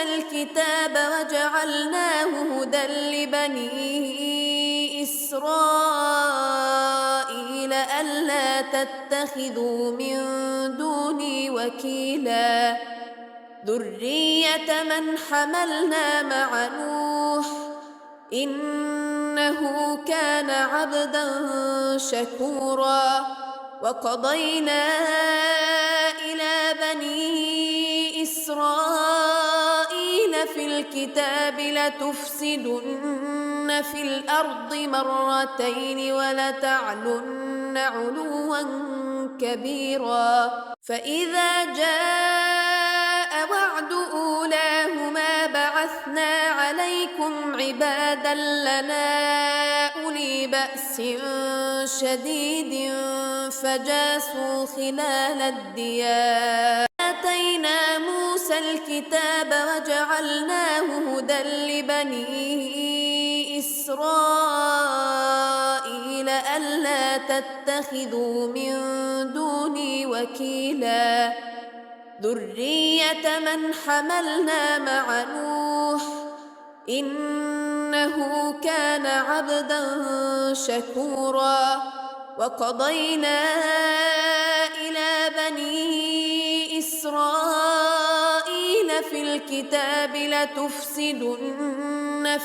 موسى الكتاب وجعلناه هدى لبني إسرائيل ألا تتخذوا من دوني وكيلا ذرية من حملنا مع نوح إنه كان عبدا شكورا وقضينا إلى بني إسرائيل في الكتاب لتفسدن في الأرض مرتين ولتعلن علوا كبيرا فإذا جاء وعد أولاهما بعثنا عليكم عبادا لنا أولي بأس شديد فجاسوا خلال الديار آتينا موسى الكتاب وجعلناه هدى لبني إسرائيل ألا تتخذوا من دوني وكيلا ذرية من حملنا مع نوح إنه كان عبدا شكورا وقضينا إلى بني إسرائيل في الكتاب لتفسدن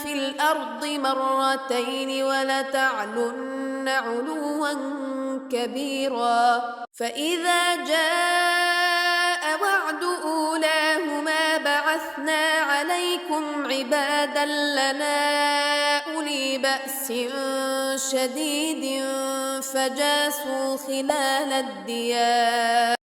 في الأرض مرتين ولتعلن علوا كبيرا فإذا جاء وعد أولاهما بعثنا عليكم عبادا لنا أولي بأس شديد فجاسوا خلال الديار